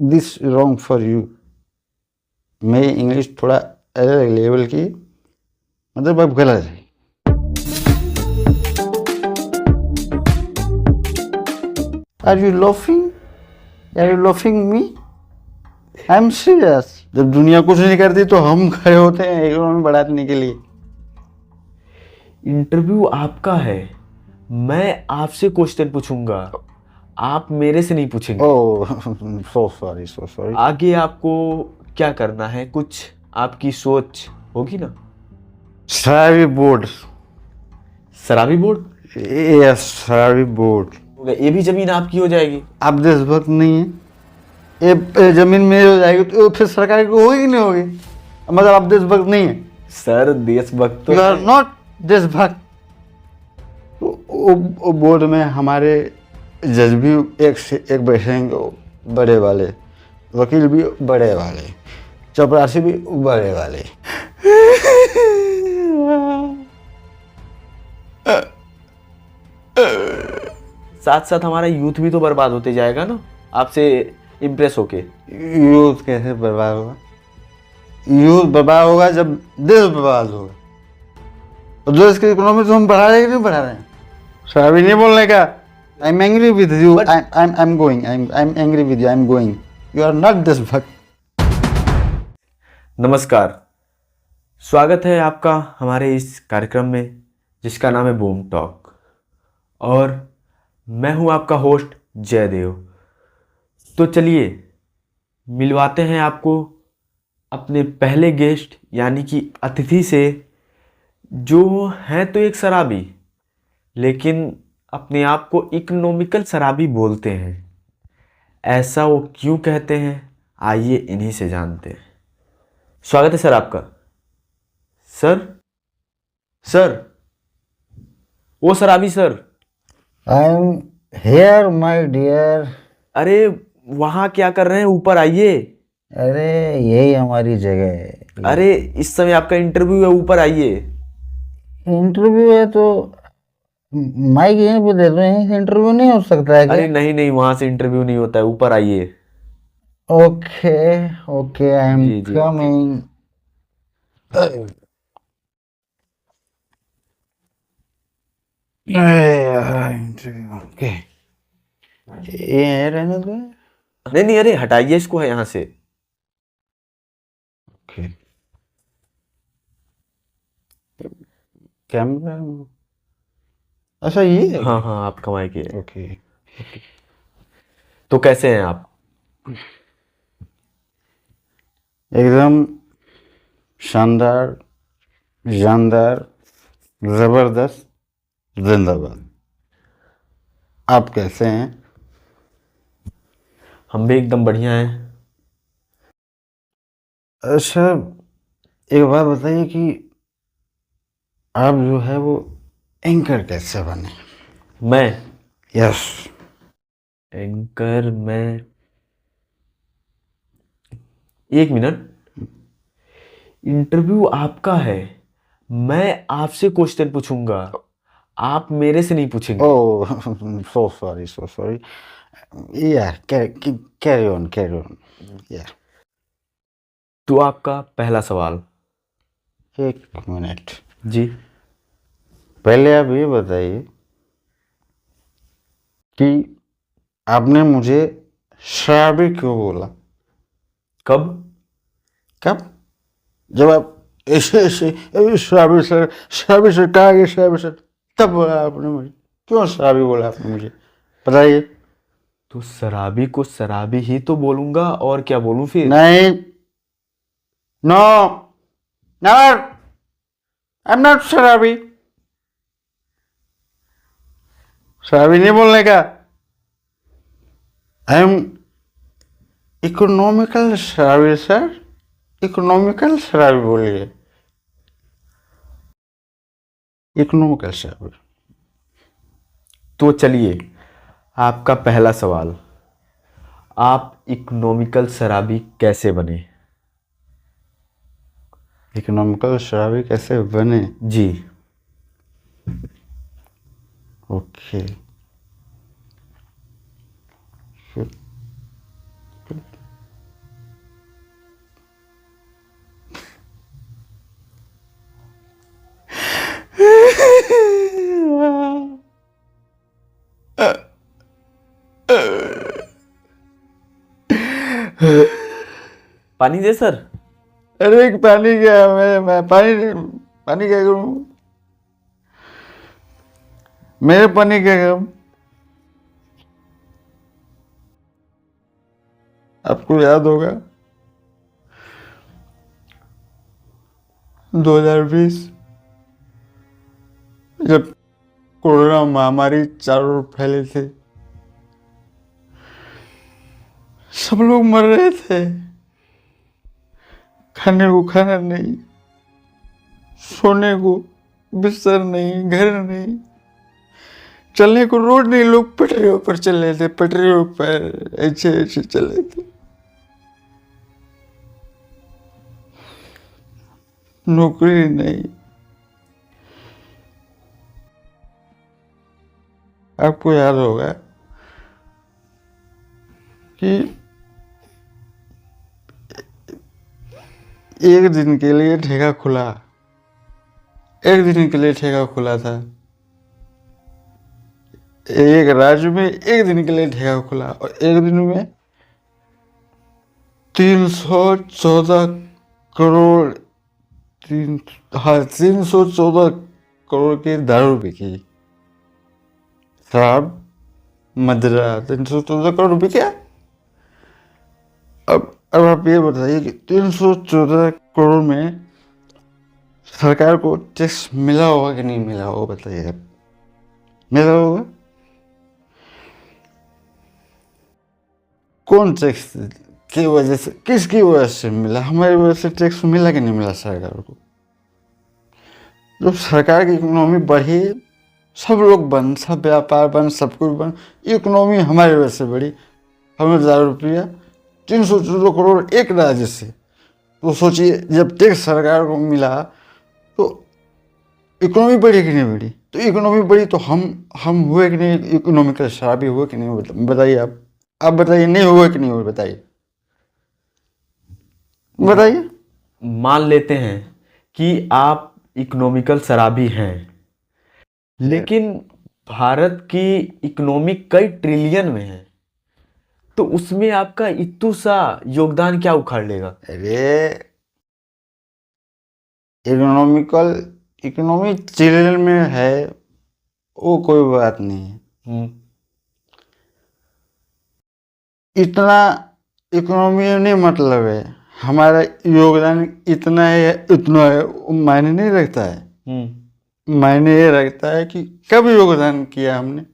This wrong for you. मेरी English थोड़ा अलग लेवल की, मतलब अब गलत है। Are you laughing? Are you laughing me? I am serious. जब दुनिया कुछ नहीं करती तो हम खड़े होते हैं इकोनॉमी बढ़ाने के लिए। इंटरव्यू आपका है, मैं आपसे क्वेश्चन पूछूंगा, आप मेरे से नहीं पूछेंगे। ओह सो सॉरी, सो सॉरी। आगे आपको क्या करना है, कुछ आपकी सोच होगी ना। शराबी बोर्ड। शराबी बोर्ड यस, शराबी बोर्ड। हो गया, ये भी जमीन आपकी हो जाएगी। आप देशभक्त नहीं है, ये जमीन मेरी हो जाएगी तो फिर सरकार की होगी कि नहीं होगी? मतलब आप देशभक्त नहीं है। सर देशभक्त तो यू आर नॉट देशभक्त। वो बोर्ड में हमारे जज भी एक से एक बैठेंगे, बड़े वाले वकील भी बड़े वाले, चपरासी भी बड़े वाले। साथ साथ हमारा यूथ भी तो बर्बाद होते जाएगा ना, आपसे इम्प्रेस होके। यूथ कैसे बर्बाद होगा? यूथ बर्बाद होगा जब देश बर्बाद होगा। तो देश की इकोनॉमी तो हम बढ़ा रहे हैं कि नहीं बढ़ा रहे हैं? शराबी नहीं बोलने का। I am angry with you. I am going. I am angry with you. I am going. You are not देशभक्त। नमस्कार, स्वागत है आपका हमारे इस कार्यक्रम में जिसका नाम है बूम टॉक, और मैं हूं आपका होस्ट जयदेव। तो चलिए मिलवाते हैं आपको अपने पहले गेस्ट यानी कि अतिथि से, जो हैं तो एक शराबी लेकिन अपने आप को इकोनॉमिकल शराबी बोलते हैं। ऐसा वो क्यों कहते हैं, आइए इन्हीं से जानते हैं। स्वागत है सर आपका। सर सर वो शराबी sir. I am here my dear. अरे वहाँ क्या कर रहे हैं, ऊपर आइए। अरे यही हमारी जगह है। अरे इस समय आपका इंटरव्यू है, ऊपर आइए। इंटरव्यू है तो माइक यहीं पे दे दो, यहीं से इंटरव्यू नहीं हो सकता है क्या? अरे नहीं नहीं, वहाँ से इंटरव्यू नहीं होता है, ऊपर आइए। ओके ओके, आई एम जी जी। कमिंग। इंटरव्यू ओके, ये रहने दो। नहीं नहीं, अरे हटाइए इसको है यहाँ से। Okay, camera. अच्छा ये है हाँ हाँ, आप कमाए के। ओके। तो कैसे हैं आप? एकदम शानदार, जानदार, जबरदस्त, जिंदाबाद। आप कैसे हैं? हम भी एकदम बढ़िया हैं। अच्छा, एक बात बताइए कि आप जो है वो एंकर कैसे बने? मैं यस। एंकर, मैं एक मिनट। इंटरव्यू आपका है, मैं आपसे क्वेश्चन पूछूंगा, आप मेरे से नहीं पूछेंगे। ओह सो सॉरी, सो सॉरी। या कैरी ऑन, कैरी ऑन। या तो आपका पहला सवाल। एक मिनट, जी। पहले आप ये बताइए कि आपने मुझे शराबी क्यों बोला? कब? कब? जब आप ऐसे ऐसे शराबी सर, शराबी सर कहा गया, शराबी सर, तब बोला आपने मुझे। क्यों शराबी बोला आपने मुझे, बताइए। तो शराबी को शराबी ही तो बोलूंगा, और क्या बोलूं फिर? नहीं, no, never, I am not शराबी। शराबी नहीं बोलने का। आई एम इकोनॉमिकल शराबी सर, इकोनॉमिकल शराबी बोलिए, इकोनॉमिकल शराबी। तो चलिए आपका पहला सवाल, आप इकोनॉमिकल शराबी कैसे बने? इकोनॉमिकल शराबी कैसे बने? जी। ओके, पानी दे सर। अरे पानी क्या, मैं पानी क्या करूं, मेरे पानी क्या करूं। आपको याद होगा 2020 जब कोरोना महामारी चारों ओर फैले थे, सब लोग मर रहे थे, खाने को खाना नहीं, सोने को बिस्तर नहीं, घर नहीं, चलने को रोड नहीं, लोग पटरियों पर चल रहे थे, पटरियों पर ऐसे ऐसे चले थे। नौकरी नहीं। आपको याद होगा कि एक दिन के लिए ठेका खुला, एक दिन के लिए ठेका खुला था, एक राज्य में एक दिन के लिए ठेका खुला, और एक दिन में 314 करोड़ 314 करोड़ की दारू बिकी, शराब मदिरा 314 करोड़ रुपये क्या। अब आप ये बताइए कि 314 करोड़ में सरकार को टैक्स मिला होगा कि नहीं मिला होगा, बताइए आप। मिला होगा? कौन टैक्स की वजह से, किसकी वजह से मिला? हमारी वजह से टैक्स मिला कि नहीं मिला सरकार को? जब सरकार की इकोनॉमी बढ़ी, सब लोग बंद, सब व्यापार बंद, सब कुछ बंद, इकोनॉमी हमारी वजह से बढ़ी। हमें 1000 रुपया 314 करोड़ एक राज्य से, तो सोचिए जब टैक्स सरकार को मिला तो इकोनॉमी बढ़ी कि नहीं बढ़ी? तो इकोनॉमी बढ़ी तो हम हुए कि नहीं इकोनॉमिकल खराबी हुए कि नहीं? बताइए आप बताइए, नहीं हुए कि नहीं हुए? बताइए बताइए। मान लेते हैं कि आप इकोनॉमिकल शराबी हैं, लेकिन भारत की इकोनॉमी कई ट्रिलियन में है, तो उसमें आपका इतू सा योगदान क्या उखाड़ लेगा? अरे इकोनॉमी ट्रिलियन में है, वो कोई बात नहीं है। इतना इकोनॉमी में नहीं मतलब है, हमारा योगदान इतना है, इतना है, मायने नहीं रखता है। मायने ये रखता है कि कब योगदान किया हमने,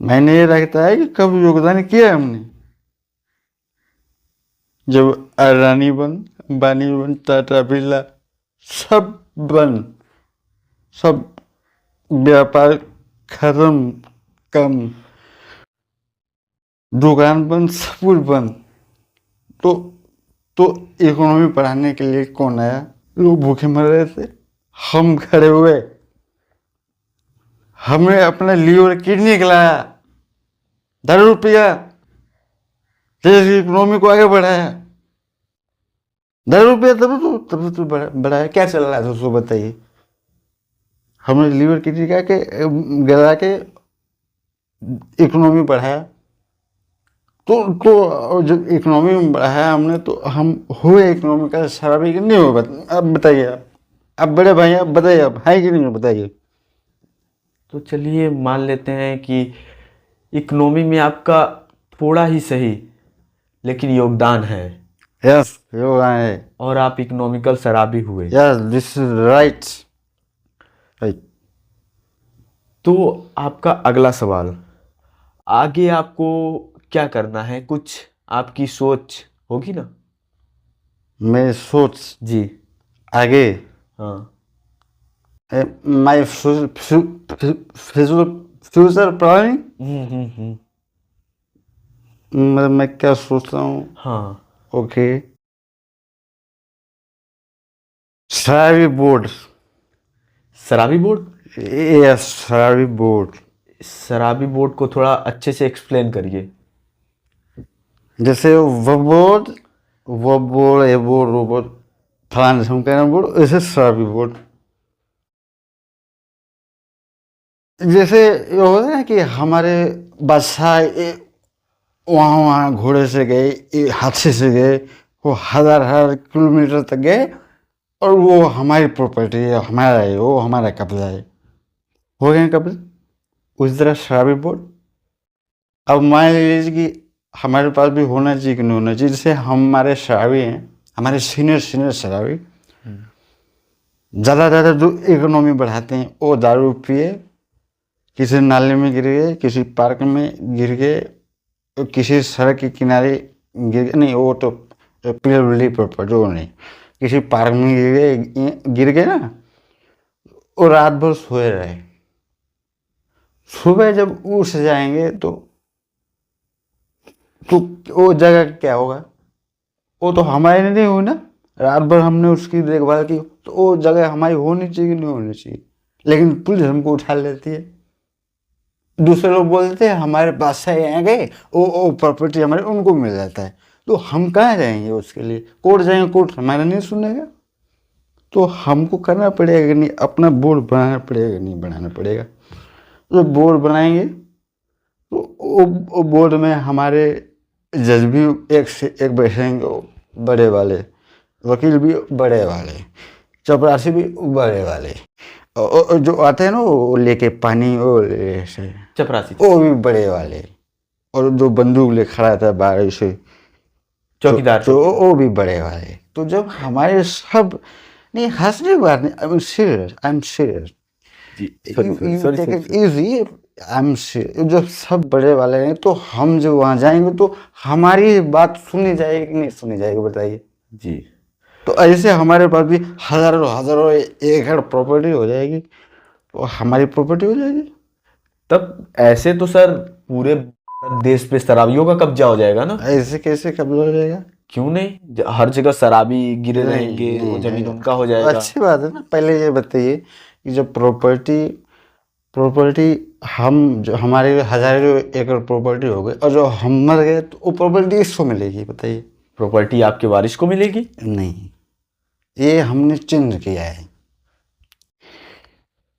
मायने ये रखता है कि कब योगदान किया हमने। जब अडानी बन, अंबानी बन, टाटा बिरला सब बन, सब व्यापार खत्म, कम, दुकान बंद, सब कुछ बंद, तो इकोनॉमी बढ़ाने के लिए कौन आया? लोग भूखे मर रहे थे, हम खड़े हुए, हमने अपना लीवर किडनी खिलाया, 10 रुपया देश की इकोनॉमी को आगे बढ़ाया। 10 रुपया तब तो बढ़ाया। क्या चल रहा था उसको बताइए? हमने लीवर किडनी गला के इकोनॉमी बढ़ाया, तो जब इकोनॉमी में बढ़ाया हमने तो हम हुए इकोनॉमी का खराबी कि नहीं हो? अब बताइए आप बड़े भाई, आप बताइए, आप है कि नहीं हो? बताइए। तो चलिए मान लेते हैं कि इकोनॉमी में आपका थोड़ा ही सही लेकिन योगदान है। यस, योगदान है। और आप इकोनॉमिकल शराबी हुए। Yes, this is right. Right. तो आपका अगला सवाल, आगे आपको क्या करना है? कुछ आपकी सोच होगी ना? मेरी सोच जी आगे, हाँ। माय फ्यूचर प्लानिंग, मतलब मैं क्या सोचता हूँ। हाँ। ओके। शराबी बोर्ड। शराबी बोर्ड? यस, शराबी बोर्ड। शराबी बोर्ड को थोड़ा अच्छे से एक्सप्लेन करिए। जैसे वो बोर्ड ये बोर्ड वो बोर्ड, फलाने से हम कह रहे हैं बोर्ड, ऐसे शराबी बोर्ड। जैसे ये होता है ना कि हमारे बादशाह वहाँ घोड़े से गए, हाथी से गए, वो हजार किलोमीटर तक गए और वो हमारी प्रॉपर्टी है, हमारा है, वो हमारा कब्जा है, हो गए कब्जा। उस तरह शराबी बोर्ड अब मान लीजिए कि हमारे पास भी होना चाहिए कि नहीं होना चाहिए। जैसे हमारे शराबी हैं, हमारे सीनियर शराबी ज़्यादा जो इकोनॉमी बढ़ाते हैं, वो दारू पिए, किसी नाले में गिर गए, किसी पार्क में गिर गए, किसी सड़क के किनारे गिर गए, नहीं वो तो पीडब्ल्यूडी प्रॉपर्टी, वो नहीं, किसी पार्क में गिर गए ना, वो रात भर सोए रहे। सुबह जब उठ जाएंगे तो वो जगह क्या होगा? वो तो हमारी नहीं हुई ना, रात भर हमने उसकी देखभाल की, तो वो जगह हमारी होनी चाहिए कि नहीं होनी चाहिए। लेकिन पुलिस हमको उठा लेती है, दूसरे लोग बोलते हैं हमारे पास से यहाँ गए, वो प्रॉपर्टी हमारे उनको मिल जाता है, तो हम कहाँ जाएंगे उसके लिए? कोर्ट जाएंगे, कोर्ट हमारा नहीं सुनेगा। तो हमको करना पड़ेगा कि नहीं, अपना बोर्ड बनाना पड़ेगा कि नहीं बनाना पड़ेगा। तो बोर्ड बनाएंगे तो वो बोर्ड में हमारे जज भी एक से एक बैठेंगे, बड़े वाले वकील भी बड़े वाले, चपरासी भी बड़े वाले, और जो आते हैं ना वो लेके पानी, वो ऐसे चपरासी, वो भी बड़े वाले, और जो बंदूक ले खड़ा था बाहर से चौकीदार, तो वो भी बड़े वाले। तो जब हमारे सब, नहीं हंसने की बात नहीं, I am serious, I am serious, you take it easy, I am serious. जब सब बड़े वाले हैं तो हम जब वहाँ जाएंगे तो हमारी बात सुनी जाएगी कि नहीं सुनी जाएगी, बताइए जी। तो ऐसे हमारे पास भी हजारों एकड़ प्रॉपर्टी हो जाएगी, तो हमारी प्रॉपर्टी हो जाएगी। तब ऐसे तो सर पूरे देश पे शराबियों का कब्जा हो जाएगा ना? ऐसे कैसे कब्जा हो जाएगा? क्यों नहीं, हर जगह शराबी गिरे रहेंगे, वो जमीन उनका हो जाएगा। अच्छी बात है ना। पहले ये बताइए कि जब प्रॉपर्टी हम जो हमारे हजारों एकड़ प्रॉपर्टी हो गई और जो हम मर गए तो वो प्रॉपर्टी किसको मिलेगी, बताइए? प्रॉपर्टी आपके वारिस को मिलेगी? नहीं, ये हमने चेंज किया है,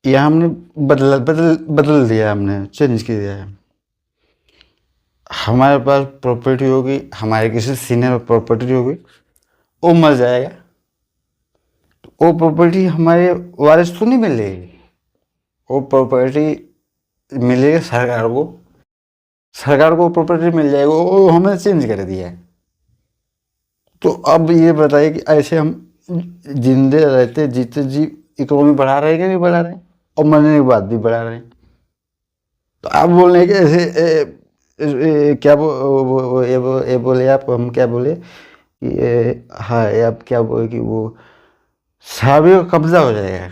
ये हमने बदल दिया, हमने चेंज किया है। हमारे पास प्रॉपर्टी होगी, हमारे किसी सीनियर प्रॉपर्टी होगी, वो मर जाएगा तो वो प्रॉपर्टी हमारे वारिस को नहीं मिलेगी, वो प्रॉपर्टी मिलेगी सरकार को, सरकार को प्रॉपर्टी मिल जाएगी, वो हमने चेंज कर दिया है। तो अब ये बताइए कि ऐसे हम जिंदे रहते जीते जी इकोनॉमी बढ़ा रहे हैं कि नहीं बढ़ा रहे हैं, और मरने के बाद भी बढ़ा रहे हैं। तो आप बोल रहे हैं कि ऐसे क्या ये बोले आप, हम क्या बोले कि हाँ आप क्या बोले कि वो शराबी का कब्जा हो जाएगा,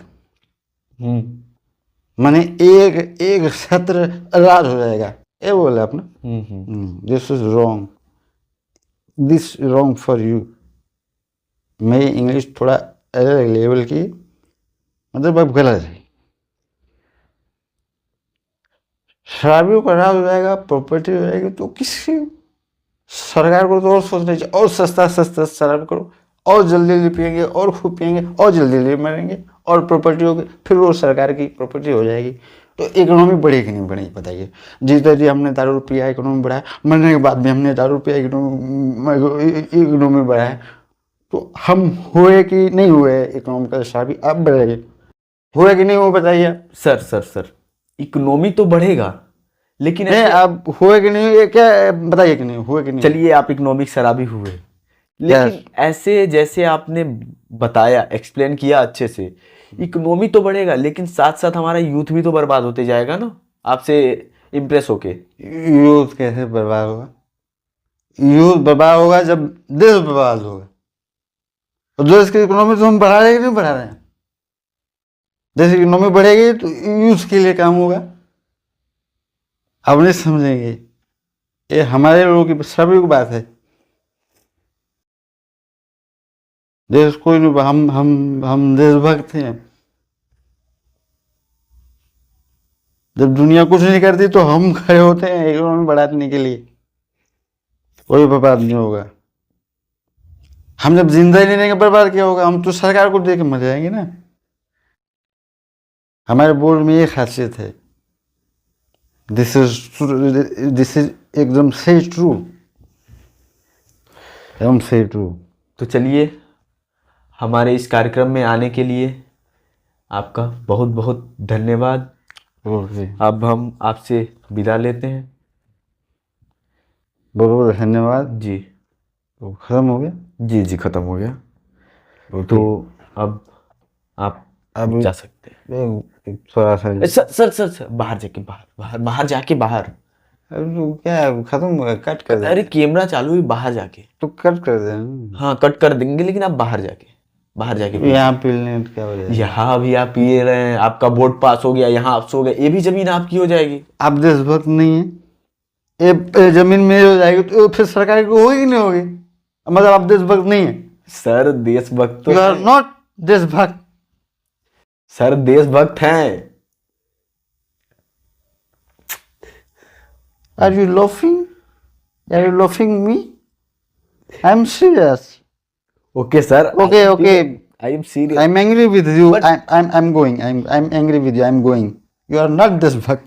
माने एक सत्र राज हो जाएगा, ये बोले आप ना? This is wrong, this wrong for you. मेरी इंग्लिश थोड़ा अलग लेवल की, मतलब अब गलत है। शराबियों का राज हो जाएगा, प्रॉपर्टी हो जाएगी, तो किसी सरकार को तो और सोचना चाहिए, और सस्ता शराब करो, और जल्दी पियेंगे, और खूब पियेंगे, और जल्दी मरेंगे, और प्रॉपर्टी होगी, फिर वो सरकार की प्रॉपर्टी हो जाएगी। तो इकोनॉमी बढ़ेगी नहीं बढ़ेगी, बताइए? जिस तरह जी हमने दारू पिया इकोनॉमी बढ़ाया, मरने के बाद भी हमने दारू पिया इकोनॉमी बढ़ाया, तो हम हुए कि नहीं हुए इकोनॉमिकल शराबी? अब बढ़ेगी, हुए कि नहीं हो, बताइए? सर इकोनॉमी तो बढ़ेगा, लेकिन नहीं आप हुए कि नहीं, क्या बताइए कि नहीं हुए कि नहीं? चलिए आप इकोनॉमिक शराबी हुए, लेकिन ऐसे जैसे आपने बताया, एक्सप्लेन किया अच्छे से, इकोनॉमी तो बढ़ेगा लेकिन साथ साथ हमारा यूथ भी तो बर्बाद होते जाएगा ना, आपसे इम्प्रेस होके। यूथ कैसे बर्बाद होगा? यूथ बर्बाद होगा जब देश बर्बाद होगा। तो देश की इकोनॉमी तो हम बढ़ा रहे हैं कि नहीं बढ़ा रहे हैं? देश की इकोनॉमी बढ़ेगी तो यूथ के लिए काम होगा, आप नहीं समझेंगे, ये हमारे लोगों की सभी की बात है। देश कोई नहीं, हम देशभक्त हैं। जब दुनिया कुछ नहीं करती तो हम खड़े होते हैं इकोनॉमी बढ़ाने के लिए, कोई बर्बाद नहीं होगा। हम जब जिंदा ही नहीं रहेंगे बर्बाद क्या होगा? हम तो सरकार को देख के मर जाएंगे ना। हमारे बोर्ड में ये खासियत है दिस इज एकदम सही ट्रू, एकदम सही ट्रू। तो चलिए, हमारे इस कार्यक्रम में आने के लिए आपका बहुत बहुत धन्यवाद। ओके, अब हम आपसे विदा लेते हैं। बहुत बहुत धन्यवाद। जी तो खत्म हो गया। जी जी, खत्म हो गया। ओके। तो अब आप अब जा सकते हैं। थोड़ा सा सर सर सर सर, बाहर जाके, बाहर जाके, बाहर। अब तो क्या खत्म हो गया, कट कर अरे दे। कैमरा चालू है, बाहर जाके। तो कट कर दे ना। हाँ, कट कर देंगे, लेकिन आप बाहर जाके पीजिए। यहाँ पीने क्या हो जाएगा? यहाँ भी आप पिए रहे हैं, आपका बोर्ड पास हो गया, यहाँ आप सो गए, ये भी जमीन आपकी हो जाएगी। आप देशभक्त नहीं है, ये जमीन मेरी हो जाएगी तो फिर सरकार की होगी कि नहीं होगी? मतलब आप देशभक्त नहीं है? सर देशभक्त तो यू आर हैं। नॉट देशभक्त। सर देशभक्त हैं। Are you laughing? Are you laughing me? I am serious. Okay sir. Okay, okay. I am serious. I'm angry with you. But- I'm going. I'm angry with you. I'm going. You are not देशभक्त.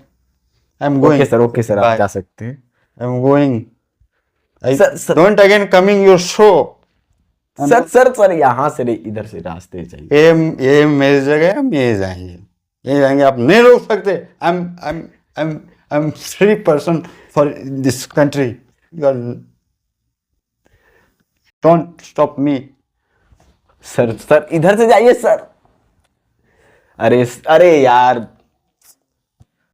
I'm going. Okay sir, आप Bye. जा सकते हैं। I'm going. I Sir. don't again coming your show. Sir यहाँ से नहीं, इधर से रास्ते चाहिए। ये मेरी जगह है, हम यही जाएंगे, यही जाएंगे, आप नहीं रोक सकते। I'm free person for this country. You are, don't stop me. Sir इधर से जाइए सर। अरे यार,